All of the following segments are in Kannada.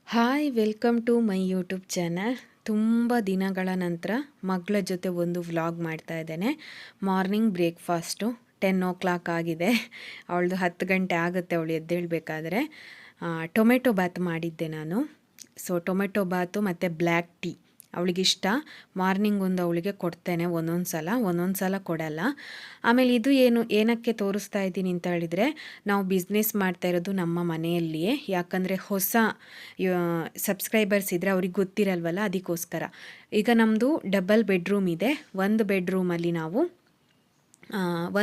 Hi welcome to my YouTube channel. ತುಂಬ ದಿನಗಳ ನಂತರ ಮಗಳ ಜೊತೆ ಒಂದು ವ್ಲಾಗ್ ಮಾಡ್ತಾ ಇದ್ದೇನೆ. ಮಾರ್ನಿಂಗ್ ಬ್ರೇಕ್ಫಾಸ್ಟು 10 o'clock ಆಗಿದೆ. ಅವಳದು 10 ಗಂಟೆ ಆಗುತ್ತೆ ಅವಳು ಎದ್ದೇಳಬೇಕಾದ್ರೆ. ಟೊಮೆಟೊ ಬಾತ್ ಮಾಡಿದ್ದೆ ನಾನು. ಸೊ ಟೊಮೆಟೊ ಬಾತು ಮತ್ತು ಬ್ಲ್ಯಾಕ್ ಟೀ ಅವಳಿಗಿಷ್ಟ. ಮಾರ್ನಿಂಗ್ ಒಂದು ಅವಳಿಗೆ ಕೊಡ್ತೇನೆ, ಒಂದೊಂದು ಸಲ ಕೊಡಲ್ಲ. ಆಮೇಲೆ ಇದು ಏನಕ್ಕೆ ತೋರಿಸ್ತಾ ಇದ್ದೀನಿ ಅಂತ ಹೇಳಿದರೆ, ನಾವು ಬಿಸ್ನೆಸ್ ಮಾಡ್ತಾ ಇರೋದು ನಮ್ಮ ಮನೆಯಲ್ಲಿಯೇ. ಯಾಕಂದರೆ ಹೊಸ ಸಬ್ಸ್ಕ್ರೈಬರ್ಸ್ ಇದ್ದರೆ ಅವ್ರಿಗೆ ಗೊತ್ತಿರಲ್ವಲ್ಲ, ಅದಕ್ಕೋಸ್ಕರ. ಈಗ ನಮ್ಮದು ಡಬಲ್ ಬೆಡ್ರೂಮ್ ಇದೆ. ಒಂದು ಬೆಡ್ರೂಮಲ್ಲಿ ನಾವು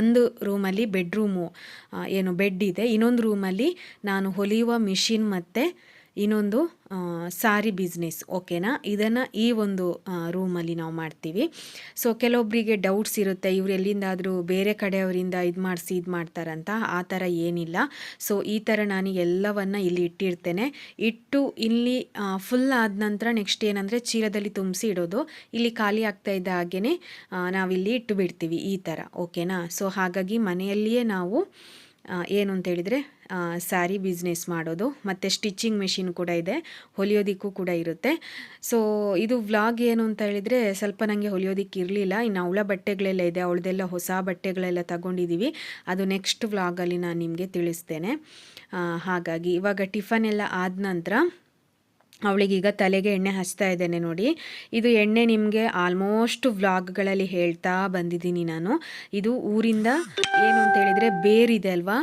ಒಂದು ರೂಮಲ್ಲಿ ಬೆಡ್ರೂಮು ಬೆಡ್ ಇದೆ. ಇನ್ನೊಂದು ರೂಮಲ್ಲಿ ನಾನು ಹೊಲಿಯುವ ಮಿಷಿನ್ ಮತ್ತು ಇನ್ನೊಂದು ಸಾರಿ ಬಿಸ್ನೆಸ್, ಓಕೆನಾ. ಇದನ್ನು ಈ ಒಂದು ರೂಮಲ್ಲಿ ನಾವು ಮಾಡ್ತೀವಿ. ಸೊ ಕೆಲವೊಬ್ಬರಿಗೆ ಡೌಟ್ಸ್ ಇರುತ್ತೆ, ಇವರು ಎಲ್ಲಿಂದಾದರೂ ಬೇರೆ ಕಡೆಯವರಿಂದ ಇದು ಮಾಡ್ತಾರಂತ. ಆ ಥರ ಏನಿಲ್ಲ. ಸೊ ಈ ಥರ ನಾನು ಎಲ್ಲವನ್ನು ಇಲ್ಲಿ ಇಟ್ಟಿರ್ತೇನೆ. ಇಟ್ಟು ಇಲ್ಲಿ ಫುಲ್ ಆದ ನಂತರ ನೆಕ್ಸ್ಟ್ ಏನಂದರೆ ಚೀಲದಲ್ಲಿ ತುಂಬಿಸಿ ಇಡೋದು. ಇಲ್ಲಿ ಖಾಲಿ ಆಗ್ತಾ ಇದ್ದ ಹಾಗೆಯೇ ನಾವಿಲ್ಲಿ ಇಟ್ಟು ಬಿಡ್ತೀವಿ ಈ ಥರ, ಓಕೆನಾ. ಸೊ ಹಾಗಾಗಿ ಮನೆಯಲ್ಲಿಯೇ ನಾವು ಏನು ಅಂತೇಳಿದರೆ ಸ್ಯಾರಿ ಬಿಸ್ನೆಸ್ ಮಾಡೋದು. ಮತ್ತು ಸ್ಟಿಚಿಂಗ್ ಮೆಷಿನ್ ಕೂಡ ಇದೆ, ಹೊಲಿಯೋದಕ್ಕೂ ಕೂಡ ಇರುತ್ತೆ. ಸೊ ಇದು ವ್ಲಾಗ್ ಏನು ಅಂತ ಹೇಳಿದರೆ, ಸ್ವಲ್ಪ ನನಗೆ ಹೊಲಿಯೋದಕ್ಕೆ ಇರಲಿಲ್ಲ. ಇನ್ನು ಅವಳ ಬಟ್ಟೆಗಳೆಲ್ಲ ಇದೆ, ಅವಳದೆಲ್ಲ ಹೊಸ ಬಟ್ಟೆಗಳೆಲ್ಲ ತಗೊಂಡಿದ್ದೀವಿ. ಅದು ನೆಕ್ಸ್ಟ್ ವ್ಲಾಗಲ್ಲಿ ನಾನು ನಿಮಗೆ ತಿಳಿಸ್ತೇನೆ. ಹಾಗಾಗಿ ಇವಾಗ ಟಿಫನ್ ಎಲ್ಲ ಆದ ನಂತರ ಅವಳಿಗೀಗ ತಲೆಗೆ ಎಣ್ಣೆ ಹಚ್ತಾ ಇದ್ದೇನೆ ನೋಡಿ. ಇದು ಎಣ್ಣೆ ನಿಮಗೆ ಆಲ್ಮೋಸ್ಟ್ ವ್ಲಾಗ್ಗಳಲ್ಲಿ ಹೇಳ್ತಾ ಬಂದಿದ್ದೀನಿ ನಾನು. ಇದು ಊರಿಂದ ಏನು ಅಂತೇಳಿದರೆ ಬೇರಿದೆ ಅಲ್ವಾ,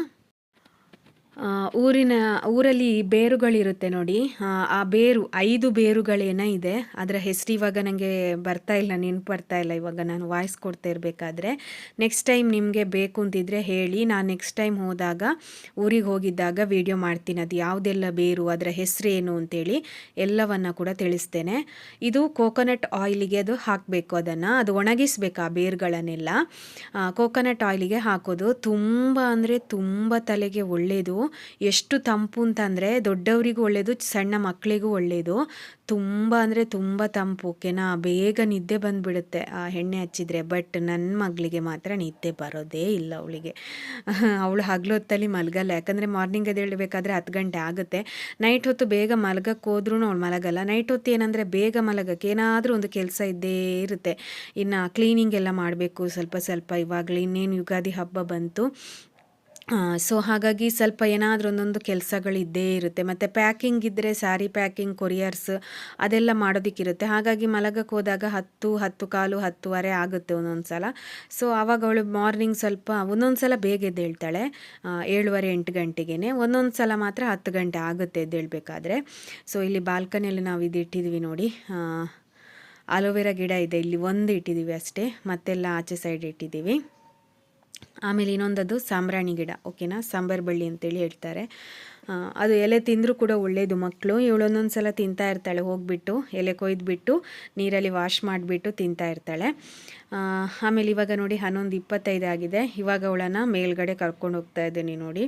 ಊರಲ್ಲಿ ಬೇರುಗಳಿರುತ್ತೆ ನೋಡಿ. ಆ ಬೇರು 5 ಬೇರುಗಳೇನೋ ಇದೆ. ಅದರ ಹೆಸರು ಇವಾಗ ನನಗೆ ನೆನಪು ಬರ್ತಾ ಇಲ್ಲ ಇವಾಗ ನಾನು ವಾಯ್ಸ್ ಕೊಡ್ತಾ ಇರಬೇಕಾದ್ರೆ. ನೆಕ್ಸ್ಟ್ ಟೈಮ್ ನಿಮಗೆ ಬೇಕು ಅಂತಿದ್ರೆ ಹೇಳಿ, ನಾನು ನೆಕ್ಸ್ಟ್ ಟೈಮ್ ಊರಿಗೆ ಹೋಗಿದ್ದಾಗ ವಿಡಿಯೋ ಮಾಡ್ತೀನಿ. ಅದು ಯಾವುದೆಲ್ಲ ಬೇರು, ಅದರ ಹೆಸರೇನು ಅಂತೇಳಿ ಎಲ್ಲವನ್ನು ಕೂಡ ತಿಳಿಸ್ತೇನೆ. ಇದು ಕೋಕೋನಟ್ ಆಯಿಲಿಗೆ ಅದು ಹಾಕಬೇಕು, ಅದು ಒಣಗಿಸ್ಬೇಕು ಆ ಬೇರುಗಳನ್ನೆಲ್ಲ. ಕೋಕೋನಟ್ ಆಯಿಲಿಗೆ ಹಾಕೋದು ತುಂಬ ಅಂದರೆ ತುಂಬ ತಲೆಗೆ ಒಳ್ಳೆಯದು. ಎಷ್ಟು ತಂಪು ಅಂತಂದರೆ ದೊಡ್ಡವರಿಗೂ ಒಳ್ಳೆಯದು, ಸಣ್ಣ ಮಕ್ಕಳಿಗೂ ಒಳ್ಳೆಯದು. ತುಂಬ ಅಂದರೆ ತುಂಬ ತಂಪು, ಓಕೆನಾ. ಬೇಗ ನಿದ್ದೆ ಬಂದುಬಿಡುತ್ತೆ ಆ ಎಣ್ಣೆ ಹಚ್ಚಿದರೆ. ಬಟ್ ನನ್ನ ಮಗಳಿಗೆ ಮಾತ್ರ ನಿದ್ದೆ ಬರೋದೇ ಇಲ್ಲ. ಅವಳು ಹಗಲೊತ್ತಲ್ಲಿ ಮಲಗಲ್ಲ. ಯಾಕಂದರೆ ಮಾರ್ನಿಂಗ್ ಎದ್ದೇಳಬೇಕಾದ್ರೆ 10 ಗಂಟೆ ಆಗುತ್ತೆ. ನೈಟ್ ಹೊತ್ತು ಬೇಗ ಮಲಗಕ್ಕೆ ಹೋದ್ರೂ ಅವಳು ಮಲಗಲ್ಲ. ನೈಟ್ ಹೊತ್ತು ಏನಂದರೆ ಬೇಗ ಮಲಗಕ್ಕೆ ಏನಾದರೂ ಒಂದು ಕೆಲಸ ಇದ್ದೇ ಇರುತ್ತೆ. ಇನ್ನು ಕ್ಲೀನಿಂಗ್ ಎಲ್ಲ ಮಾಡಬೇಕು ಸ್ವಲ್ಪ ಇವಾಗಲೇ. ಇನ್ನೇನು ಯುಗಾದಿ ಹಬ್ಬ ಬಂತು. ಸೊ ಹಾಗಾಗಿ ಸ್ವಲ್ಪ ಏನಾದರೂ ಒಂದೊಂದು ಕೆಲಸಗಳಿದ್ದೇ ಇರುತ್ತೆ. ಮತ್ತು ಪ್ಯಾಕಿಂಗ್ ಇದ್ದರೆ ಸ್ಯಾರಿ ಪ್ಯಾಕಿಂಗ್, ಕೊರಿಯರ್ಸ್ ಅದೆಲ್ಲ ಮಾಡೋದಕ್ಕಿರುತ್ತೆ. ಹಾಗಾಗಿ ಮಲಗಕ್ಕೆ ಹೋದಾಗ 10:15 10:30 ಆಗುತ್ತೆ ಒಂದೊಂದು ಸಲ. ಸೊ ಆವಾಗ ಅವಳು ಮಾರ್ನಿಂಗ್ ಒಂದೊಂದು ಸಲ ಬೇಗ ಎದ್ದೇಳ್ತಾಳೆ, 7:30 8 ಗಂಟೆಗೇ. ಒಂದೊಂದು ಸಲ ಮಾತ್ರ 10 ಗಂಟೆ ಆಗುತ್ತೆ ಎದ್ದೇಳಬೇಕಾದ್ರೆ. ಸೊ ಇಲ್ಲಿ ಬಾಲ್ಕನಿಯಲ್ಲಿ ನಾವು ಇದು ಇಟ್ಟಿದ್ವಿ ನೋಡಿ, ಅಲೋವೆರಾ ಗಿಡ ಇದೆ. ಇಲ್ಲಿ ಒಂದು ಇಟ್ಟಿದ್ದೀವಿ ಅಷ್ಟೇ, ಮತ್ತೆಲ್ಲ ಆಚೆ ಸೈಡ್ ಇಟ್ಟಿದ್ದೀವಿ. ಆಮೇಲೆ ಇನ್ನೊಂದದು ಸಾಂಬ್ರಾಣಿ ಗಿಡ, ಓಕೆನಾ. ಸಾಂಬಾರು ಬಳ್ಳಿ ಅಂತೇಳಿ ಹೇಳ್ತಾರೆ. ಅದು ಎಲೆ ತಿಂದರೂ ಕೂಡ ಒಳ್ಳೆಯದು ಮಕ್ಕಳು. ಇವಳೊಂದೊಂದು ಸಲ ತಿಂತಾ ಇರ್ತಾಳೆ, ಹೋಗಿಬಿಟ್ಟು ಎಲೆ ಕೊಯ್ದುಬಿಟ್ಟು ನೀರಲ್ಲಿ ವಾಶ್ ಮಾಡಿಬಿಟ್ಟು ತಿಂತಾ ಇರ್ತಾಳೆ. ಆಮೇಲೆ ಇವಾಗ ನೋಡಿ 11:25 ಆಗಿದೆ. ಇವಾಗ ಅವಳನ್ನು ಮೇಲ್ಗಡೆ ಕರ್ಕೊಂಡು ಹೋಗ್ತಾ ಇದ್ದೀನಿ ನೋಡಿ.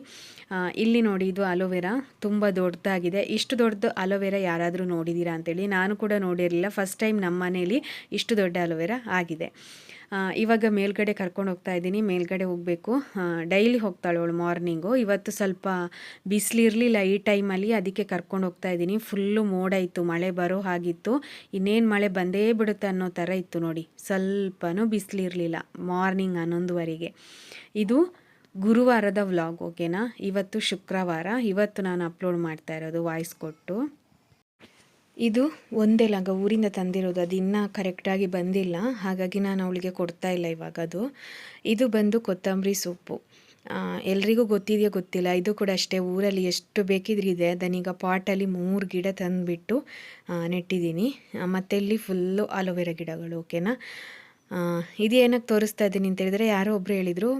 ಇಲ್ಲಿ ನೋಡಿ, ಇದು ಅಲೋವೆರಾ ತುಂಬ ದೊಡ್ಡದಾಗಿದೆ. ಇಷ್ಟು ದೊಡ್ಡದು ಅಲೋವೆರಾ ಯಾರಾದರೂ ನೋಡಿದ್ದೀರಾ ಅಂತೇಳಿ. ನಾನು ಕೂಡ ನೋಡಿರಲಿಲ್ಲ, ಫಸ್ಟ್ ಟೈಮ್ ನಮ್ಮ ಮನೇಲಿ ಇಷ್ಟು ದೊಡ್ಡ ಅಲೋವೆರಾ ಆಗಿದೆ. ಇವಾಗ ಮೇಲ್ಗಡೆ ಕರ್ಕೊಂಡು ಹೋಗ್ತಾ ಇದ್ದೀನಿ. ಮೇಲ್ಗಡೆ ಹೋಗಬೇಕು. ಡೈಲಿ ಹೋಗ್ತಾಳೆ ಅವಳು ಮಾರ್ನಿಂಗು. ಇವತ್ತು ಸ್ವಲ್ಪ ಬಿಸಿಲಿರಲಿಲ್ಲ ಈ ಟೈಮಲ್ಲಿ, ಅದಕ್ಕೆ ಕರ್ಕೊಂಡು ಹೋಗ್ತಾ ಇದ್ದೀನಿ. ಫುಲ್ಲು ಮೋಡ ಇತ್ತು, ಮಳೆ ಬರೋ ಹಾಗಿತ್ತು. ಇನ್ನೇನು ಮಳೆ ಬಂದೇ ಬಿಡುತ್ತೆ ಅನ್ನೋ ಥರ ಇತ್ತು ನೋಡಿ. ಸ್ವಲ್ಪನೂ ಬಿಸಿಲಿರಲಿಲ್ಲ ಮಾರ್ನಿಂಗ್ 11:15ಗೆ. ಇದು ಗುರುವಾರದ ವ್ಲಾಗ್, ಓಕೆನಾ. ಇವತ್ತು ಶುಕ್ರವಾರ. ಇವತ್ತು ನಾನು ಅಪ್ಲೋಡ್ ಮಾಡ್ತಾ ಇರೋದು ವಾಯ್ಸ್ ಕೊಟ್ಟು. ಇದು ಒಂದೇ ಲಂಗ ಊರಿಂದ ತಂದಿರೋದು, ಅದು ಇನ್ನೂ ಕರೆಕ್ಟಾಗಿ ಬಂದಿಲ್ಲ. ಹಾಗಾಗಿ ನಾನು ಅವಳಿಗೆ ಕೊಡ್ತಾ ಇಲ್ಲ ಇವಾಗ. ಇದು ಬಂದು ಕೊತ್ತಂಬರಿ ಸೊಪ್ಪು. ಎಲ್ರಿಗೂ ಗೊತ್ತಿದೆಯೋ ಗೊತ್ತಿಲ್ಲ, ಇದು ಕೂಡ ಅಷ್ಟೇ. ಊರಲ್ಲಿ ಎಷ್ಟು ಬೇಕಿದ್ರೆ ಇದೆ. ಅದನ್ನೀಗ ಪಾಟಲ್ಲಿ 3 ಗಿಡ ತಂದುಬಿಟ್ಟು ನೆಟ್ಟಿದ್ದೀನಿ. ಮತ್ತು ಇಲ್ಲಿ ಫುಲ್ಲು ಅಲೋವೆರಾ ಗಿಡಗಳು, ಓಕೆನಾ. ಇದು ಏನಕ್ಕೆ ತೋರಿಸ್ತಾ ಇದ್ದೀನಿ ಅಂತೇಳಿದರೆ, ಯಾರೋ ಒಬ್ಬರು ಹೇಳಿದರು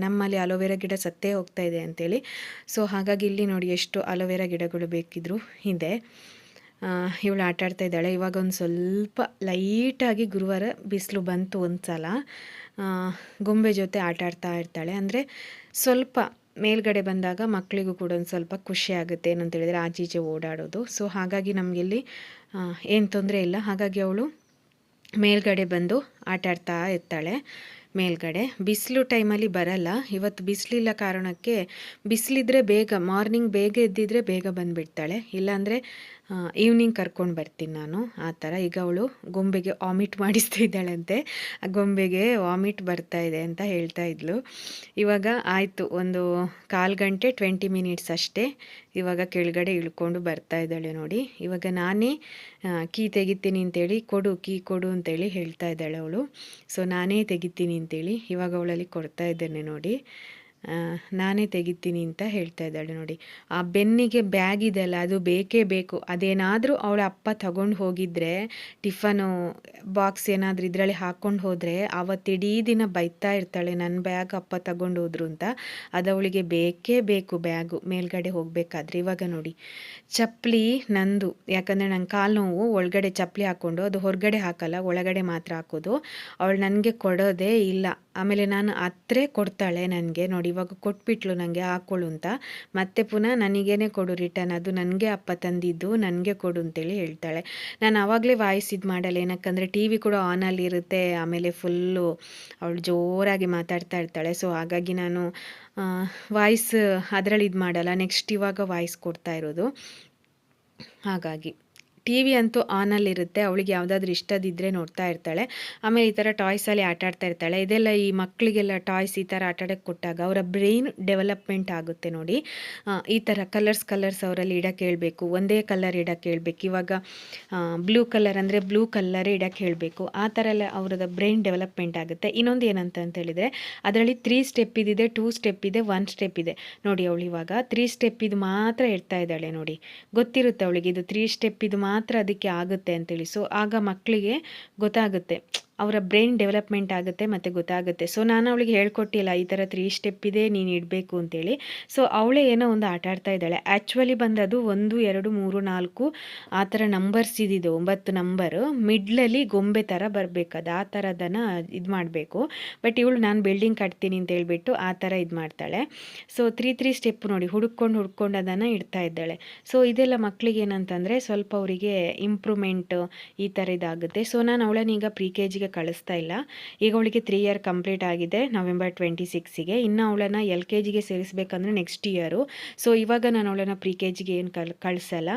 ನಮ್ಮಲ್ಲಿ ಅಲೋವೆರಾ ಗಿಡ ಸತ್ತೇ ಹೋಗ್ತಾ ಇದೆ ಅಂತೇಳಿ. ಸೊ ಹಾಗಾಗಿ ಇಲ್ಲಿ ನೋಡಿ ಎಷ್ಟು ಅಲೋವೆರಾ ಗಿಡಗಳು ಬೇಕಿದ್ರು ಇದೆ. ಇವಳು ಆಟಾಡ್ತಾ ಇದ್ದಾಳೆ. ಇವಾಗ ಒಂದು ಸ್ವಲ್ಪ ಲೈಟಾಗಿ ಗುರುವಾರ ಬಿಸಿಲು ಬಂತು ಒಂದು ಸಲ. ಗೊಂಬೆ ಜೊತೆ ಆಟಾಡ್ತಾ ಇರ್ತಾಳೆ. ಅಂದರೆ ಸ್ವಲ್ಪ ಮೇಲ್ಗಡೆ ಬಂದಾಗ ಮಕ್ಕಳಿಗೂ ಕೂಡ ಒಂದು ಸ್ವಲ್ಪ ಖುಷಿ ಆಗುತ್ತೆ, ಏನಂತೇಳಿದರೆ ಆಚೀಚೆ ಓಡಾಡೋದು. ಸೊ ಹಾಗಾಗಿ ನಮಗಿಲ್ಲಿ ಏನು ತೊಂದರೆ ಇಲ್ಲ. ಹಾಗಾಗಿ ಅವಳು ಮೇಲ್ಗಡೆ ಬಂದು ಆಟಾಡ್ತಾ ಇರ್ತಾಳೆ. ಮೇಲ್ಗಡೆ. ಬಿಸಿಲು ಟೈಮಲ್ಲಿ ಬರಲ್ಲ, ಇವತ್ತು ಬಿಸಿಲಿಲ್ಲ ಕಾರಣಕ್ಕೆ, ಬಿಸಿಲಿದ್ರೆ ಬೇಗ ಮಾರ್ನಿಂಗ್ ಬೇಗ ಎದ್ದಿದ್ರೆ ಬೇಗ ಬಂದುಬಿಡ್ತಾಳೆ, ಇಲ್ಲಾಂದರೆ ಈವ್ನಿಂಗ್ ಕರ್ಕೊಂಡು ಬರ್ತೀನಿ ನಾನು ಆ ಥರ. ಈಗ ಅವಳು ಗೊಂಬೆಗೆ ವಾಮಿಟ್ ಮಾಡಿಸ್ತಿದ್ದಾಳಂತೆ, ಆ ಗೊಂಬೆಗೆ ವಾಮಿಟ್ ಬರ್ತಾ ಇದೆ ಅಂತ ಹೇಳ್ತಾ ಇದ್ಲು. ಇವಾಗ ಆಯಿತು, ಒಂದು 1/4 ಗಂಟೆ 20 ಮಿನಿಟ್ಸ್ ಅಷ್ಟೇ. ಇವಾಗ ಕೆಳಗಡೆ ಇಳ್ಕೊಂಡು ಬರ್ತಾ ಇದ್ದಾಳೆ ನೋಡಿ. ಇವಾಗ ನಾನೇ ಕೀ ತೆಗಿತೀನಿ ಅಂತೇಳಿ, ಕೀ ಕೊಡು ಅಂತೇಳಿ ಹೇಳ್ತಾ ಇದ್ದಾಳೆ ಅವಳು. ಸೊ ನಾನೇ ತೆಗಿತೀನಿ ಅಂತೇಳಿ ಇವಾಗ ಅವಳಲ್ಲಿ ಕೊಡ್ತಾ ಇದ್ದೇನೆ ನೋಡಿ. ನಾನೇ ತೆಗಿತೀನಿ ಅಂತ ಹೇಳ್ತಾ ಇದ್ದಾಳೆ ನೋಡಿ. ಆ ಬೆನ್ನಿಗೆ ಬ್ಯಾಗ್ ಇದೆಯಲ್ಲ, ಅದು ಬೇಕೇ ಬೇಕು. ಅದೇನಾದರೂ ಅವಳ ಅಪ್ಪ ತಗೊಂಡು ಹೋಗಿದ್ರೆ, ಟಿಫನು ಬಾಕ್ಸ್ ಏನಾದರೂ ಇದರಲ್ಲಿ ಹಾಕ್ಕೊಂಡು ಹೋದರೆ ಆವತ್ತಿಡೀ ದಿನ ಬೈತಾ ಇರ್ತಾಳೆ, ನನ್ನ ಬ್ಯಾಗ್ ಅಪ್ಪ ತಗೊಂಡು ಹೋದ್ರು ಅಂತ. ಅದು ಅವಳಿಗೆ ಬೇಕೇ ಬೇಕು ಬ್ಯಾಗು ಮೇಲ್ಗಡೆ ಹೋಗಬೇಕಾದ್ರೆ. ಇವಾಗ ನೋಡಿ, ಚಪ್ಪಲಿ ನಂದು, ಯಾಕಂದರೆ ನಂಗೆ ಕಾಲು ನೋವು, ಒಳಗಡೆ ಚಪ್ಪಲಿ ಹಾಕ್ಕೊಂಡು ಅದು ಹೊರಗಡೆ ಹಾಕಲ್ಲ, ಒಳಗಡೆ ಮಾತ್ರ ಹಾಕೋದು. ಅವಳು ನನಗೆ ಕೊಡೋದೇ ಇಲ್ಲ. ಆಮೇಲೆ ನಾನು ಹತ್ರ ಕೊಡ್ತಾಳೆ ನನಗೆ ನೋಡಿ. ಇವಾಗ ಕೊಟ್ಬಿಟ್ಲು ನನಗೆ ಹಾಕ್ಕೊಳ್ಳು ಅಂತ, ಮತ್ತೆ ಪುನಃ ನನಗೇನೆ ಕೊಡು ರಿಟರ್ನ್, ಅದು ನನಗೆ ಅಪ್ಪ ತಂದಿದ್ದು, ನನಗೆ ಕೊಡು ಅಂತೇಳಿ ಹೇಳ್ತಾಳೆ. ನಾನು ಆವಾಗಲೇ ವಾಯ್ಸ್ ಇದು ಮಾಡಲ್ಲ, ಏನಕ್ಕಂದರೆ ಟಿ ವಿ ಕೂಡ ಆನಲ್ಲಿ ಇರುತ್ತೆ, ಆಮೇಲೆ ಫುಲ್ಲು ಅವಳು ಜೋರಾಗಿ ಮಾತಾಡ್ತಾ ಇರ್ತಾಳೆ. ಸೊ ಹಾಗಾಗಿ ನಾನು ವಾಯ್ಸ್ ಅದರಲ್ಲಿ ಇದು ಮಾಡಲ್ಲ. ನೆಕ್ಸ್ಟ್ ಇವಾಗ ವಾಯ್ಸ್ ಕೊಡ್ತಾ ಇರೋದು. ಹಾಗಾಗಿ ಟಿ ವಿ ಅಂತೂ ಆನಲ್ಲಿರುತ್ತೆ, ಅವಳಿಗೆ ಯಾವುದಾದ್ರೂ ಇಷ್ಟದಿದ್ದರೆ ನೋಡ್ತಾ ಇರ್ತಾಳೆ. ಆಮೇಲೆ ಈ ಥರ ಟಾಯ್ಸಲ್ಲಿ ಆಟಾಡ್ತಾ ಇರ್ತಾಳೆ. ಇದೆಲ್ಲ ಈ ಮಕ್ಕಳಿಗೆಲ್ಲ ಟಾಯ್ಸ್ ಈ ಥರ ಆಟಾಡೋಕ್ಕೆ ಕೊಟ್ಟಾಗ ಅವರ ಬ್ರೈನ್ ಡೆವಲಪ್ಮೆಂಟ್ ಆಗುತ್ತೆ ನೋಡಿ. ಈ ಥರ ಕಲರ್ಸ್ ಅವರಲ್ಲಿ ಇಡಕ್ಕೆ ಹೇಳಬೇಕು, ಒಂದೇ ಕಲರ್ ಇಡಕ್ಕೆ ಹೇಳಬೇಕು. ಇವಾಗ ಬ್ಲೂ ಕಲರ್ ಅಂದರೆ ಬ್ಲೂ ಕಲ್ಲರೇ ಇಡಕ್ಕೆ ಹೇಳಬೇಕು. ಆ ಥರ ಎಲ್ಲ ಅವರದ ಬ್ರೈನ್ ಡೆವಲಪ್ಮೆಂಟ್ ಆಗುತ್ತೆ. ಇನ್ನೊಂದು ಏನಂತ ಹೇಳಿದರೆ, ಅದರಲ್ಲಿ 3 ಸ್ಟೆಪ್ ಇದಿದೆ, 2 ಸ್ಟೆಪ್ ಇದೆ, 1 ಸ್ಟೆಪ್ ಇದೆ ನೋಡಿ. ಅವಳು ಇವಾಗ 3 ಸ್ಟೆಪ್ ಇದು ಮಾತ್ರ ಇಡ್ತಾ ಇದ್ದಾಳೆ ನೋಡಿ. ಗೊತ್ತಿರುತ್ತೆ ಅವಳಿಗೆ ಇದು 3 ಸ್ಟೆಪ್ ಇದು ಮಾತ್ರ ಅದಕ್ಕೆ ಆಗುತ್ತೆ ಅಂತೇಳಿ. ಸೊ ಆಗ ಮಕ್ಕಳಿಗೆ ಗೊತ್ತಾಗುತ್ತೆ, ಅವರ ಬ್ರೈನ್ ಡೆವಲಪ್ಮೆಂಟ್ ಆಗುತ್ತೆ ಮತ್ತು ಗೊತ್ತಾಗುತ್ತೆ. ಸೊ ನಾನು ಅವಳಿಗೆ ಹೇಳ್ಕೊಟ್ಟಿಲ್ಲ, ಈ ಥರ 3 ಸ್ಟೆಪ್ ಇದೆ, ನೀನು ಇಡಬೇಕು ಅಂತೇಳಿ. ಸೊ ಅವಳೇ ಏನೋ ಒಂದು ಆಟ ಆಡ್ತಾ ಇದ್ದಾಳೆ. ಆ್ಯಕ್ಚುಲಿ ಬಂದದು 1 2 3 4 ಆ ಥರ ನಂಬರ್ಸ್ ಇದ್ದಿದ್ದು, 9 ನಂಬರು. ಮಿಡ್ಲಲ್ಲಿ ಗೊಂಬೆ ಥರ ಬರಬೇಕದು, ಆ ಥರದನ್ನು ಇದು ಮಾಡಬೇಕು. ಬಟ್ ಇವಳು ನಾನು ಬಿಲ್ಡಿಂಗ್ ಕಟ್ತೀನಿ ಅಂತ ಹೇಳ್ಬಿಟ್ಟು ಆ ಥರ ಇದು ಮಾಡ್ತಾಳೆ. ಸೊ 3 ಸ್ಟೆಪ್ ನೋಡಿ, ಹುಡ್ಕೊಂಡು ಅದನ್ನು ಇಡ್ತಾ ಇದ್ದಾಳೆ. ಸೊ ಇದೆಲ್ಲ ಮಕ್ಕಳಿಗೆ ಏನಂತಂದರೆ ಸ್ವಲ್ಪ ಅವರಿಗೆ ಇಂಪ್ರೂವ್ಮೆಂಟ್ ಈ ಥರ ಇದಾಗುತ್ತೆ. ಸೊ ನಾನು ಅವಳನ್ನೀಗ ಪ್ರಿ ಕೆ ಜಿಗೆ ಕಳಿಸ್ತಾ ಇಲ್ಲ. ಈಗ ಅವಳಿಗೆ 3 ಇಯರ್ ಕಂಪ್ಲೀಟ್ ಆಗಿದೆ November 26ಗೆ. ಇನ್ನು ಅವಳನ್ನು LKGಗೆ ಸೇರಿಸ್ಬೇಕಂದ್ರೆ ನೆಕ್ಸ್ಟ್ ಇಯರು. ಸೊ ಇವಾಗ ನಾನು ಅವಳನ್ನು ಪ್ರಿ ಕೆ ಜಿಗೆ ಏನು ಕಳಿಸಲ್ಲ,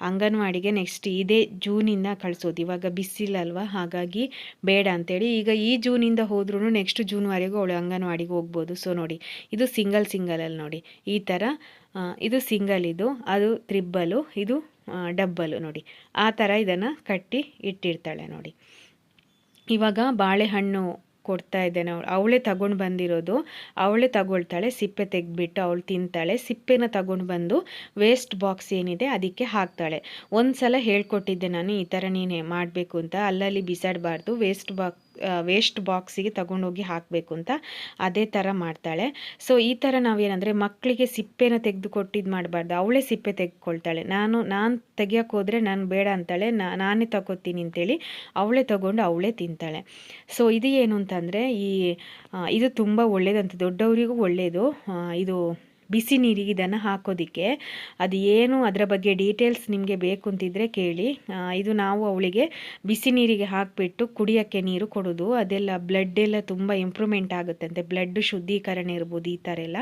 ಅಂಗನವಾಡಿಗೆ ನೆಕ್ಸ್ಟ್ ಇದೇ ಜೂನಿಂದ ಕಳಿಸೋದು. ಇವಾಗ ಬಿಸಿಲಲ್ವ, ಹಾಗಾಗಿ ಬೇಡ ಅಂತೇಳಿ. ಈಗ ಈ ಜೂನಿಂದ ಹೋದ್ರೂ ನೆಕ್ಸ್ಟ್ ಜೂನ್ವರೆಗೂ ಅವಳು ಅಂಗನವಾಡಿಗೆ ಹೋಗ್ಬೋದು. ಸೊ ನೋಡಿ, ಇದು ಸಿಂಗಲಲ್ಲಿ ನೋಡಿ, ಈ ಥರ ಇದು ಸಿಂಗಲ್, ಇದು ಅದು ತ್ರಿಬ್ಬಲು, ಇದು ಡಬ್ಬಲು ನೋಡಿ. ಆ ಥರ ಇದನ್ನು ಕಟ್ಟಿ ಇಟ್ಟಿರ್ತಾಳೆ ನೋಡಿ. ಇವಾಗ ಬಾಳೆಹಣ್ಣು ಕೊಡ್ತಾ ಇದ್ದೇನೆ. ಅವಳೇ ತಗೊಂಡು ಬಂದಿರೋದು, ಅವಳೇ ತಗೊಳ್ತಾಳೆ, ಸಿಪ್ಪೆ ತೆಗೆದ್ಬಿಟ್ಟು ಅವಳು ತಿಂತಾಳೆ. ಸಿಪ್ಪೆನ ತಗೊಂಡು ಬಂದು ವೇಸ್ಟ್ ಬಾಕ್ಸ್ ಏನಿದೆ ಅದಕ್ಕೆ ಹಾಕ್ತಾಳೆ. ಒಂದು ಸಲ ಹೇಳ್ಕೊಟ್ಟಿದ್ದೆ ನಾನು, ಈ ಥರ ನೀನು ಮಾಡಬೇಕು ಅಂತ, ಅಲ್ಲಲ್ಲಿ ಬಿಸಾಡಬಾರ್ದು, ವೇಸ್ಟ್ ಬಾಕ್ಸಿಗೆ ತಗೊಂಡೋಗಿ ಹಾಕಬೇಕು ಅಂತ. ಅದೇ ಥರ ಮಾಡ್ತಾಳೆ. ಸೊ ಈ ಥರ ನಾವೇನಂದರೆ ಮಕ್ಕಳಿಗೆ ಸಿಪ್ಪೆನ ತೆಗೆದು ಕೊಟ್ಟಿದ್ದು ಮಾಡಬಾರ್ದು, ಅವಳೇ ಸಿಪ್ಪೆ ತೆಗೆದುಕೊಳ್ತಾಳೆ. ನಾನು ತೆಗಿಯೋಕ್ಕೆ ಹೋದರೆ ನಾನು ಬೇಡ ಅಂತಾಳೆ, ನಾನೇ ತಗೋತೀನಿ ಅಂತೇಳಿ ಅವಳೇ ತಗೊಂಡು ಅವಳೇ ತಿಂತಾಳೆ. ಸೊ ಇದು ಏನು ಅಂತಂದರೆ, ಇದು ತುಂಬ ಒಳ್ಳೆಯದಂತ, ದೊಡ್ಡವರಿಗೂ ಒಳ್ಳೆಯದು. ಇದು ಬಿಸಿ ನೀರಿಗೆ ಇದನ್ನು ಹಾಕೋದಕ್ಕೆ. ಅದು ಏನು ಅದರ ಬಗ್ಗೆ ಡೀಟೇಲ್ಸ್ ನಿಮಗೆ ಬೇಕು ಅಂತಿದ್ದರೆ ಕೇಳಿ. ಇದು ನಾವು ಅವಳಿಗೆ ಬಿಸಿ ನೀರಿಗೆ ಹಾಕಿಬಿಟ್ಟು ಕುಡಿಯೋಕ್ಕೆ ನೀರು ಕೊಡೋದು. ಅದೆಲ್ಲ ಬ್ಲಡ್ ಎಲ್ಲ ತುಂಬ ಇಂಪ್ರೂವ್ಮೆಂಟ್ ಆಗುತ್ತಂತೆ, ಬ್ಲಡ್ ಶುದ್ಧೀಕರಣ ಇರ್ಬೋದು ಈ ಥರ ಎಲ್ಲ.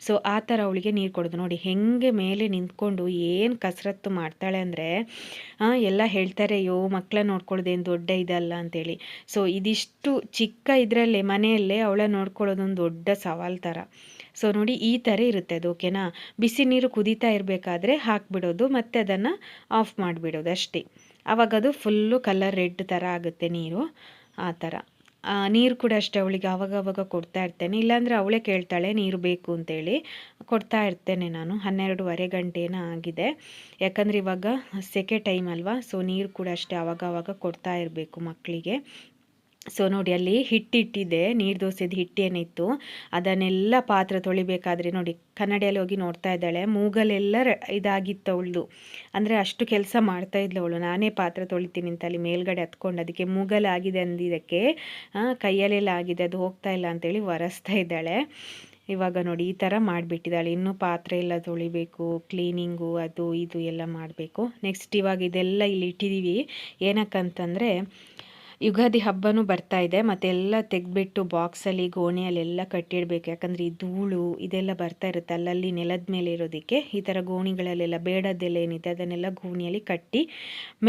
ಸೊ ಆ ಥರ ಅವಳಿಗೆ ನೀರು ಕೊಡೋದು ನೋಡಿ. ಹೆಂಗೆ ಮೇಲೆ ನಿಂತ್ಕೊಂಡು ಏನು ಕಸರತ್ತು ಮಾಡ್ತಾಳೆ ಅಂದರೆ, ಎಲ್ಲ ಹೇಳ್ತಾರೆ, ಅಯ್ಯೋ ಮಕ್ಕಳ ನೋಡ್ಕೊಳ್ಳೋದೇನು ದೊಡ್ಡ ಇದಲ್ಲ ಅಂತೇಳಿ. ಸೊ ಇದಿಷ್ಟು ಚಿಕ್ಕ ಇದರಲ್ಲೇ ಮನೆಯಲ್ಲೇ ಅವಳ ನೋಡ್ಕೊಳ್ಳೋದೊಂದು ದೊಡ್ಡ ಸವಾಲು ಥರ. ಸೊ ನೋಡಿ, ಈ ಥರ ಇರುತ್ತೆ ಅದು, ಓಕೆನಾ. ಬಿಸಿ ನೀರು ಕುದೀತಾ ಇರಬೇಕಾದ್ರೆ ಹಾಕಿಬಿಡೋದು, ಮತ್ತು ಅದನ್ನು ಆಫ್ ಮಾಡಿಬಿಡೋದು ಅಷ್ಟೇ. ಆವಾಗ ಅದು ಫುಲ್ಲು ಕಲರ್ ರೆಡ್ ಥರ ಆಗುತ್ತೆ ನೀರು. ಆ ಥರ ನೀರು ಕೂಡ ಅಷ್ಟೇ, ಅವಳಿಗೆ ಆವಾಗವಾಗ ಕೊಡ್ತಾ ಇರ್ತೇನೆ. ಇಲ್ಲಾಂದರೆ ಅವಳೇ ಕೇಳ್ತಾಳೆ ನೀರು ಬೇಕು ಅಂತೇಳಿ, ಕೊಡ್ತಾ ಇರ್ತೇನೆ ನಾನು. 12:15 ಗಂಟೆನ ಆಗಿದೆ, ಯಾಕಂದರೆ ಇವಾಗ ಸೆಕೆ ಟೈಮ್ ಅಲ್ವಾ. ಸೊ ನೀರು ಕೂಡ ಅಷ್ಟೇ ಆವಾಗವಾಗ ಕೊಡ್ತಾ ಇರಬೇಕು ಮಕ್ಕಳಿಗೆ. ಸೊ ನೋಡಿ, ಅಲ್ಲಿ ಹಿಟ್ಟಿಟ್ಟಿದೆ, ನೀರು ದೋಸೆದು ಹಿಟ್ಟೇನಿತ್ತು ಅದನ್ನೆಲ್ಲ ಪಾತ್ರೆ ತೊಳಿಬೇಕಾದ್ರೆ ನೋಡಿ, ಕನ್ನಡಿಯಲ್ಲಿ ಹೋಗಿ ನೋಡ್ತಾ ಇದ್ದಾಳೆ. ಮೂಗಲೆಲ್ಲ ಇದಾಗಿತ್ತು ಅವಳದು, ಅಂದರೆ ಅಷ್ಟು ಕೆಲಸ ಮಾಡ್ತಾಯಿದ್ಲು ಅವಳು. ನಾನೇ ಪಾತ್ರೆ ತೊಳಿತೀನಿ ಅಂತ ಅಲ್ಲಿ ಮೇಲ್ಗಡೆ ಹತ್ಕೊಂಡು, ಅದಕ್ಕೆ ಮೂಗಲಾಗಿದೆ ಅಂದಿದ್ದಕ್ಕೆ ಕೈಯಲ್ಲೆಲ್ಲ ಆಗಿದೆ, ಅದು ಹೋಗ್ತಾ ಇಲ್ಲ ಅಂತೇಳಿ ಒರೆಸ್ತಾ ಇದ್ದಾಳೆ. ಇವಾಗ ನೋಡಿ ಈ ಥರ ಮಾಡಿಬಿಟ್ಟಿದ್ದಾಳೆ. ಇನ್ನೂ ಪಾತ್ರೆ ಎಲ್ಲ ತೊಳಿಬೇಕು, ಕ್ಲೀನಿಂಗು ಅದು ಇದು ಎಲ್ಲ ಮಾಡಬೇಕು. ನೆಕ್ಸ್ಟ್ ಇವಾಗ ಇದೆಲ್ಲ ಇಲ್ಲಿ ಇಟ್ಟಿದ್ದೀವಿ ಏನಕ್ಕಂತಂದರೆ, ಯುಗಾದಿ ಹಬ್ಬನೂ ಬರ್ತಾ ಇದೆ. ಮತ್ತು ಎಲ್ಲ ತೆಗೆದ್ಬಿಟ್ಟು ಬಾಕ್ಸಲ್ಲಿ ಗೋಣಿಯಲ್ಲೆಲ್ಲ ಕಟ್ಟಿಡಬೇಕು. ಯಾಕಂದರೆ ಈ ಧೂಳು ಇದೆಲ್ಲ ಬರ್ತಾ ಇರುತ್ತೆ ಅಲ್ಲಲ್ಲಿ ನೆಲದ ಮೇಲೆ ಇರೋದಕ್ಕೆ. ಈ ಥರ ಗೋಣಿಗಳಲ್ಲೆಲ್ಲ ಬೇಡದ್ದೆಲ್ಲ ಏನಿದೆ ಅದನ್ನೆಲ್ಲ ಗೋಣಿಯಲ್ಲಿ ಕಟ್ಟಿ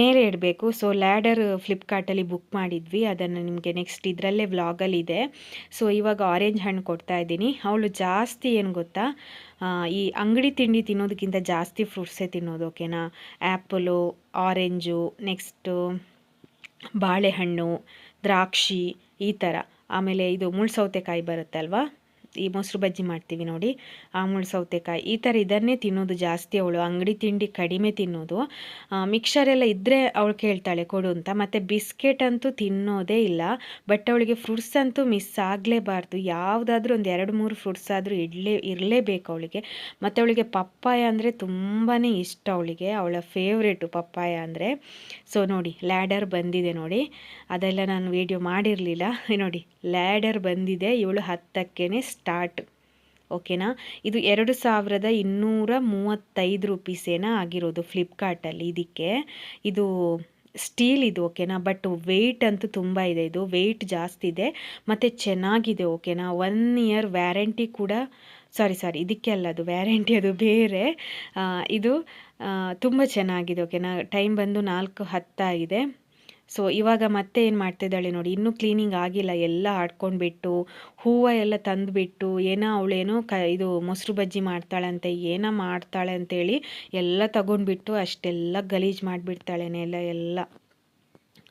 ಮೇಲೆ ಇಡಬೇಕು. ಸೊ ಲ್ಯಾಡರ್ ಫ್ಲಿಪ್ಕಾರ್ಟಲ್ಲಿ ಬುಕ್ ಮಾಡಿದ್ವಿ, ಅದನ್ನು ನಿಮಗೆ ನೆಕ್ಸ್ಟ್ ಇದರಲ್ಲೇ ವ್ಲಾಗಲ್ಲಿದೆ. ಸೊ ಇವಾಗ ಆರೆಂಜ್ ಹಣ್ಣು ಕೊಡ್ತಾ ಇದ್ದೀನಿ. ಅವಳು ಜಾಸ್ತಿ ಏನು ಗೊತ್ತಾ, ಈ ಅಂಗಡಿ ತಿಂಡಿ ತಿನ್ನೋದಕ್ಕಿಂತ ಜಾಸ್ತಿ ಫ್ರೂಟ್ಸೇ ತಿನ್ನೋದು, ಓಕೆನಾ. ಆ್ಯಪಲು, ಆರೆಂಜು, ನೆಕ್ಸ್ಟು ಬಾಳೆಹಣ್ಣು, ದ್ರಾಕ್ಷಿ ಈ ಥರ. ಆಮೇಲೆ ಇದು ಮುಳ್ಳು ಸೌತೆಕಾಯಿ ಬರುತ್ತಲ್ವ, ಈ ಮೊಸರು ಬಜ್ಜಿ ಮಾಡ್ತೀವಿ ನೋಡಿ, ಆ ಮುಳ್ಳು ಸೌತೆಕಾಯಿ ಈ ಥರ ಇದನ್ನೇ ತಿನ್ನೋದು ಜಾಸ್ತಿ ಅವಳು. ಅಂಗಡಿ ತಿಂಡಿ ಕಡಿಮೆ ತಿನ್ನೋದು. ಮಿಕ್ಸರೆಲ್ಲ ಇದ್ದರೆ ಅವಳು ಕೇಳ್ತಾಳೆ ಕೊಡು ಅಂತ. ಮತ್ತು ಬಿಸ್ಕೆಟ್ ಅಂತೂ ತಿನ್ನೋದೇ ಇಲ್ಲ. ಬಟ್ ಅವಳಿಗೆ ಫ್ರೂಟ್ಸ್ ಅಂತೂ ಮಿಸ್ ಆಗಲೇಬಾರ್ದು. ಯಾವುದಾದ್ರೂ ಒಂದು 2-3 ಫ್ರೂಟ್ಸ್ ಆದರೂ ಇರಲೇಬೇಕು ಅವಳಿಗೆ. ಮತ್ತು ಅವಳಿಗೆ ಪಪ್ಪಾಯ ಅಂದರೆ ತುಂಬಾ ಇಷ್ಟ ಅವಳಿಗೆ, ಅವಳ ಫೇವ್ರೇಟು ಪಪ್ಪಾಯ ಅಂದರೆ. ಸೊ ನೋಡಿ ಲ್ಯಾಡರ್ ಬಂದಿದೆ ನೋಡಿ, ಅದೆಲ್ಲ ನಾನು ವಿಡಿಯೋ ಮಾಡಿರಲಿಲ್ಲ. ನೋಡಿ ಲ್ಯಾಡರ್ ಬಂದಿದೆ, ಇವಳು 10ಕ್ಕೆ ಸ್ಟಾರ್ಟ್, ಓಕೆನಾ. ಇದು 2235 ರೂಪೀಸೇನ ಆಗಿರೋದು ಫ್ಲಿಪ್ಕಾರ್ಟಲ್ಲಿ. ಇದಕ್ಕೆ ಇದು ಸ್ಟೀಲ್ ಇದು, ಓಕೆನಾ. ಬಟ್ ವೆಯ್ಟ್ ಅಂತೂ ತುಂಬ ಇದೆ, ಇದು ವೆಯ್ಟ್ ಜಾಸ್ತಿ ಇದೆ ಮತ್ತು ಚೆನ್ನಾಗಿದೆ, ಓಕೆನಾ. 1 ಇಯರ್ ವ್ಯಾರಂಟಿ ಕೂಡ, ಸಾರಿ ಇದಕ್ಕೆ ಅಲ್ಲ, ಅದು ವ್ಯಾರಂಟಿ ಅದು ಬೇರೆ. ಇದು ತುಂಬ ಚೆನ್ನಾಗಿದೆ, ಓಕೆನಾ. ಟೈಮ್ ಬಂದು 4:10 ಆಗಿದೆ. ಸೊ ಇವಾಗ ಮತ್ತೆ ಏನು ಮಾಡ್ತಿದ್ದಾಳೆ ನೋಡಿ, ಇನ್ನೂ ಕ್ಲೀನಿಂಗ್ ಆಗಿಲ್ಲ, ಎಲ್ಲ ಆಡ್ಕೊಂಡ್ಬಿಟ್ಟು ಹೂವು ಎಲ್ಲ ತಂದುಬಿಟ್ಟು ಏನೋ ಅವಳೇನೋ ಇದು ಮೊಸರು ಬಜ್ಜಿ ಮಾಡ್ತಾಳಂತೆ, ಏನೋ ಮಾಡ್ತಾಳೆ ಅಂತೇಳಿ ಎಲ್ಲ ತಗೊಂಡ್ಬಿಟ್ಟು ಅಷ್ಟೆಲ್ಲ ಗಲೀಜು ಮಾಡಿಬಿಡ್ತಾಳೆ ಎಲ್ಲ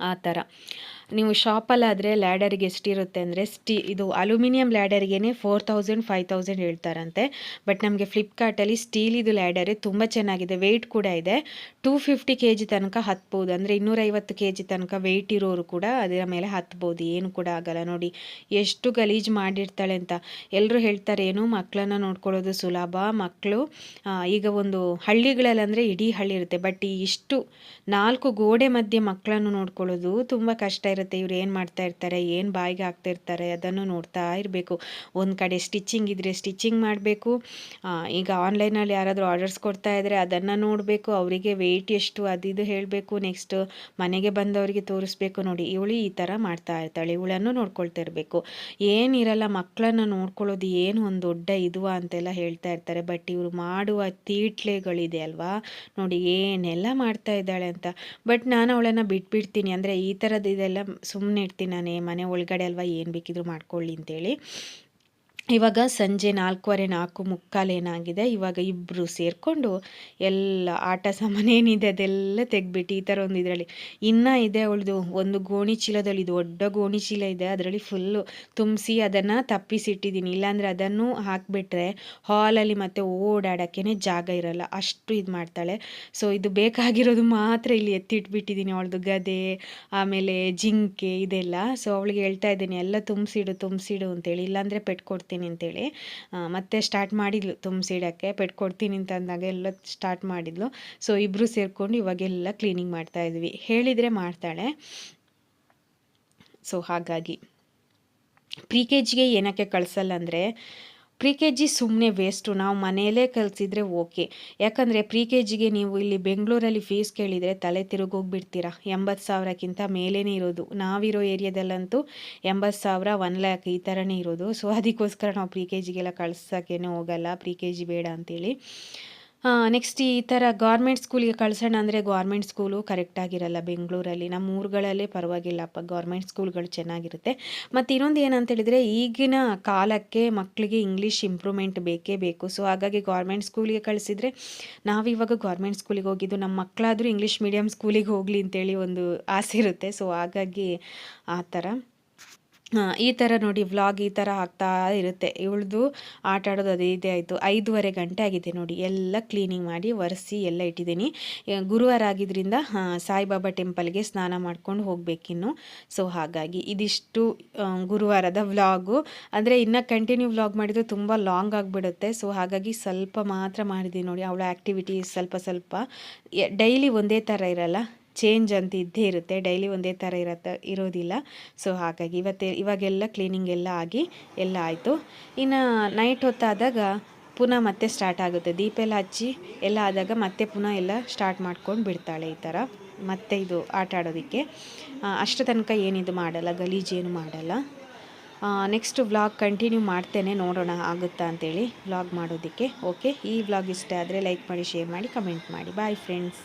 ಆ ಥರ. ನೀವು ಶಾಪಲ್ಲಾದರೆ ಲ್ಯಾಡರಿಗೆ ಎಷ್ಟಿರುತ್ತೆ ಅಂದರೆ ಇದು ಅಲ್ಯೂಮಿನಿಯಂ ಲ್ಯಾಡರ್ಗೇ 4000-5000 ಹೇಳ್ತಾರಂತೆ. ಬಟ್ ನಮಗೆ ಫ್ಲಿಪ್ಕಾರ್ಟಲ್ಲಿ ಸ್ಟೀಲಿದು ಲ್ಯಾಡರೇ ತುಂಬ ಚೆನ್ನಾಗಿದೆ, ವೆಯ್ಟ್ ಕೂಡ ಇದೆ. 250 kg ತನಕ ಹತ್ಬೋದು, ಅಂದರೆ 250 kg ತನಕ ವೆಯ್ಟ್ ಇರೋರು ಕೂಡ ಅದರ ಮೇಲೆ ಹತ್ಬೋದು, ಏನು ಕೂಡ ಆಗಲ್ಲ. ನೋಡಿ ಎಷ್ಟು ಗಲೀಜು ಮಾಡಿರ್ತಾಳೆ ಅಂತ. ಎಲ್ಲರೂ ಹೇಳ್ತಾರೆ ಏನು ಮಕ್ಕಳನ್ನ ನೋಡ್ಕೊಳ್ಳೋದು ಸುಲಭ, ಮಕ್ಕಳು ಈಗ ಒಂದು ಹಳ್ಳಿಗಳಲ್ಲಂದರೆ ಇಡೀ ಹಳ್ಳಿ ಇರುತ್ತೆ, ಬಟ್ ಇಷ್ಟು 4 ಗೋಡೆ ಮಧ್ಯೆ ಮಕ್ಕಳನ್ನು ನೋಡ್ಕೊಳ್ಳೋದು ತುಂಬ ಕಷ್ಟ ಇರುತ್ತೆ. ಇವ್ರು ಏನು ಮಾಡ್ತಾ ಇರ್ತಾರೆ, ಏನು ಬಾಯಿಗೆ ಹಾಕ್ತಾ ಇರ್ತಾರೆ, ಅದನ್ನು ನೋಡ್ತಾ ಇರಬೇಕು. ಒಂದು ಕಡೆ ಸ್ಟಿಚಿಂಗ್ ಇದ್ದರೆ ಸ್ಟಿಚಿಂಗ್ ಮಾಡಬೇಕು. ಈಗ ಆನ್ಲೈನಲ್ಲಿ ಯಾರಾದರೂ ಆರ್ಡರ್ಸ್ ಕೊಡ್ತಾ ಇದ್ದರೆ ಅದನ್ನು ನೋಡಬೇಕು, ಅವರಿಗೆ ವೆಯ್ಟ್ ಎಷ್ಟು ಅದು ಹೇಳಬೇಕು. ನೆಕ್ಸ್ಟ್ ಮನೆಗೆ ಬಂದವರಿಗೆ ತೋರಿಸ್ಬೇಕು. ನೋಡಿ ಇವಳು ಈ ಥರ ಮಾಡ್ತಾ ಇರ್ತಾಳೆ, ಇವಳನ್ನು ನೋಡ್ಕೊಳ್ತಾ ಇರಬೇಕು. ಏನಿರಲ್ಲ, ಮಕ್ಕಳನ್ನು ನೋಡ್ಕೊಳ್ಳೋದು ಏನು ಒಂದು ದೊಡ್ಡ ಇದು ಅಂತೆಲ್ಲ ಹೇಳ್ತಾ ಇರ್ತಾರೆ. ಬಟ್ ಇವರು ಮಾಡುವ ತೀಟ್ಲೆಗಳಿದೆ ಅಲ್ವಾ, ನೋಡಿ ಏನೆಲ್ಲ ಮಾಡ್ತಾ ಇದ್ದಾಳೆ ಅಂತ. ಬಟ್ ನಾನು ಅವಳನ್ನು ಬಿಟ್ಬಿಡ್ತೀನಿ, ಅಂದರೆ ಈ ಥರದ್ದು ಇದೆಲ್ಲ ಸುಮ್ಮನೆ ಇರ್ತೀನಿ ನಾನೇ, ಮನೆ ಒಳಗಡೆ ಅಲ್ವಾ ಏನು ಬೇಕಿದ್ರು ಮಾಡ್ಕೊಳ್ಳಿ ಅಂತೇಳಿ. ಇವಾಗ ಸಂಜೆ 4:15 ಏನಾಗಿದೆ. ಇವಾಗ ಇಬ್ಬರು ಸೇರಿಕೊಂಡು ಎಲ್ಲ ಆಟ ಸಾಮಾನೇನಿದೆ ಅದೆಲ್ಲ ತೆಗ್ದುಬಿಟ್ಟು ಈ ಥರ ಒಂದು ಇದರಲ್ಲಿ ಇನ್ನೂ ಇದೆ ಅವಳದು ಒಂದು ಗೋಣಿ ಚೀಲದಲ್ಲಿ, ದೊಡ್ಡ ಗೋಣಿ ಚೀಲ ಇದೆ, ಅದರಲ್ಲಿ ಫುಲ್ಲು ತುಂಬಿಸಿ ಅದನ್ನು ತಪ್ಪಿಸಿಟ್ಟಿದ್ದೀನಿ. ಇಲ್ಲಾಂದರೆ ಅದನ್ನು ಹಾಕಿಬಿಟ್ರೆ ಹಾಲಲ್ಲಿ ಮತ್ತೆ ಓಡಾಡೋಕ್ಕೇ ಜಾಗ ಇರಲ್ಲ, ಅಷ್ಟು ಇದು ಮಾಡ್ತಾಳೆ. ಸೊ ಇದು ಬೇಕಾಗಿರೋದು ಮಾತ್ರ ಇಲ್ಲಿ ಎತ್ತಿಟ್ಬಿಟ್ಟಿದ್ದೀನಿ, ಅವಳದು ಗದೆ ಆಮೇಲೆ ಜಿಂಕೆ ಇದೆಲ್ಲ. ಸೊ ಅವಳಿಗೆ ಹೇಳ್ತಾ ಇದ್ದೀನಿ ಎಲ್ಲ ತುಂಬಿಸಿಡು ಅಂತೇಳಿ, ಇಲ್ಲಾಂದರೆ ಪೆಟ್ಕೊಡ್ತೀನಿ ಅಂತೇಳಿ. ಮತ್ತೆ ಸ್ಟಾರ್ಟ್ ಮಾಡಿದ್ಲು ತುಂಬಿಸಿಡೋಕ್ಕೆ, ಪೆಟ್ಕೊಡ್ತೀನಿ ಅಂತ ಅಂದಾಗ ಎಲ್ಲ ಸ್ಟಾರ್ಟ್ ಮಾಡಿದ್ಲು. ಸೊ ಇಬ್ಬರು ಸೇರಿಕೊಂಡು ಇವಾಗೆಲ್ಲ ಕ್ಲೀನಿಂಗ್ ಮಾಡ್ತಾ ಇದ್ವಿ, ಹೇಳಿದರೆ ಮಾಡ್ತಾಳೆ. ಸೊ ಹಾಗಾಗಿ ಪ್ರಿ-KGಗೆ ಏನಕ್ಕೆ ಕಳಿಸಲ್ಲ ಅಂದರೆ, ಪ್ರಿ-KG ಸುಮ್ಮನೆ ವೇಸ್ಟು, ನಾವು ಮನೆಯಲ್ಲೇ ಕಲಿಸಿದ್ರೆ ಓಕೆ. ಯಾಕಂದರೆ ಪ್ರಿ-KGಗೆ ನೀವು ಇಲ್ಲಿ ಬೆಂಗಳೂರಲ್ಲಿ ಫೀಸ್ ಕೇಳಿದರೆ ತಲೆ ತಿರುಗೋಗ್ಬಿಡ್ತೀರಾ. 80,000ಕ್ಕಿಂತ ಮೇಲೇ ಇರೋದು, ನಾವಿರೋ ಏರಿಯಾದಲ್ಲಂತೂ 80,000, 1,00,000 ಈ ಥರನೇ ಇರೋದು. ಸೊ ಅದಕ್ಕೋಸ್ಕರ ನಾವು ಪ್ರಿ-KGಗೆಲ್ಲ ಕಳ್ಸೋಕ್ಕೇ ಹೋಗಲ್ಲ, ಪ್ರಿ-KG ಬೇಡ ಅಂತೇಳಿ. ನೆಕ್ಸ್ಟ್ ಈ ಥರ ಗೌರ್ಮೆಂಟ್ ಸ್ಕೂಲಿಗೆ ಕಳ್ಸೋಣ ಅಂದರೆ ಗೌರ್ಮೆಂಟ್ ಸ್ಕೂಲು ಕರೆಕ್ಟಾಗಿರಲ್ಲ ಬೆಂಗಳೂರಲ್ಲಿ. ನಮ್ಮ ಊರುಗಳಲ್ಲೇ ಪರವಾಗಿಲ್ಲಪ್ಪ, ಗೌರ್ಮೆಂಟ್ ಸ್ಕೂಲ್ಗಳು ಚೆನ್ನಾಗಿರುತ್ತೆ. ಮತ್ತು ಇನ್ನೊಂದು ಏನಂತೇಳಿದರೆ, ಈಗಿನ ಕಾಲಕ್ಕೆ ಮಕ್ಕಳಿಗೆ ಇಂಗ್ಲೀಷ್ ಇಂಪ್ರೂವ್ಮೆಂಟ್ ಬೇಕೇ ಬೇಕು. ಸೊ ಹಾಗಾಗಿ ಗೌರ್ಮೆಂಟ್ ಸ್ಕೂಲಿಗೆ ಕಳಿಸಿದರೆ, ನಾವಿವಾಗ ಗೌರ್ಮೆಂಟ್ ಸ್ಕೂಲಿಗೆ ಹೋಗಿದ್ದು, ನಮ್ಮ ಮಕ್ಕಳಾದರೂ ಇಂಗ್ಲೀಷ್ ಮೀಡಿಯಮ್ ಸ್ಕೂಲಿಗೆ ಹೋಗಲಿ ಅಂತೇಳಿ ಒಂದು ಆಸೆ ಇರುತ್ತೆ. ಸೊ ಹಾಗಾಗಿ ಆ ಥರ ಈ ಥರ ನೋಡಿ ವ್ಲಾಗ್ ಈ ಥರ ಆಗ್ತಾ ಇರುತ್ತೆ. ಇವಳದು ಆಟ ಆಡೋದು ಅದೇ ಇದೇ ಆಯಿತು. 5:30 ಗಂಟೆ ಆಗಿದೆ ನೋಡಿ, ಎಲ್ಲ ಕ್ಲೀನಿಂಗ್ ಮಾಡಿ ಒರೆಸಿ ಎಲ್ಲ ಇಟ್ಟಿದ್ದೀನಿ. ಗುರುವಾರ ಆಗಿದ್ದರಿಂದ ಸಾಯಿಬಾಬಾ ಟೆಂಪಲ್ಗೆ ಸ್ನಾನ ಮಾಡ್ಕೊಂಡು ಹೋಗಬೇಕಿನ್ನು. ಸೊ ಹಾಗಾಗಿ ಇದಿಷ್ಟು ಗುರುವಾರದ ವ್ಲಾಗು. ಅಂದರೆ ಇನ್ನು ಕಂಟಿನ್ಯೂ ವ್ಲಾಗ್ ಮಾಡಿದರೆ ತುಂಬ ಲಾಂಗ್ ಆಗಿಬಿಡುತ್ತೆ. ಸೊ ಹಾಗಾಗಿ ಸ್ವಲ್ಪ ಮಾತ್ರ ಮಾಡಿದ್ದೀನಿ ನೋಡಿ. ಅವಳ ಆ್ಯಕ್ಟಿವಿಟಿ ಸ್ವಲ್ಪ ಡೈಲಿ ಒಂದೇ ಥರ ಇರಲ್ಲ, ಚೇಂಜ್ ಅಂತ ಇದ್ದೇ ಇರುತ್ತೆ, ಡೈಲಿ ಒಂದೇ ಥರ ಇರೋದಿಲ್ಲ. ಸೊ ಹಾಗಾಗಿ ಇವಾಗೆಲ್ಲ ಕ್ಲೀನಿಂಗ್ ಎಲ್ಲ ಆಗಿ ಎಲ್ಲ ಆಯಿತು. ಇನ್ನು ನೈಟ್ ಹೊತ್ತಾದಾಗ ಪುನಃ ಮತ್ತೆ ಸ್ಟಾರ್ಟ್ ಆಗುತ್ತೆ. ದೀಪ ಎಲ್ಲ ಹಚ್ಚಿ ಎಲ್ಲ ಆದಾಗ ಮತ್ತೆ ಪುನಃ ಎಲ್ಲ ಸ್ಟಾರ್ಟ್ ಮಾಡ್ಕೊಂಡು ಬಿಡ್ತಾಳೆ ಈ ಥರ. ಮತ್ತೆ ಇದು ಆಟ ಆಡೋದಕ್ಕೆ ಅಷ್ಟು ತನಕ ಏನಿದು ಮಾಡಲ್ಲ, ಗಲೀಜೇನು ಮಾಡಲ್ಲ. ನೆಕ್ಸ್ಟ್ ವ್ಲಾಗ್ ಕಂಟಿನ್ಯೂ ಮಾಡ್ತೇನೆ, ನೋಡೋಣ ಆಗುತ್ತಾ ಅಂತೇಳಿ ವ್ಲಾಗ್ ಮಾಡೋದಕ್ಕೆ. ಓಕೆ, ಈ ವ್ಲಾಗ್ ಇಷ್ಟ ಆದರೆ ಲೈಕ್ ಮಾಡಿ, ಶೇರ್ ಮಾಡಿ, ಕಮೆಂಟ್ ಮಾಡಿ. Bye friends.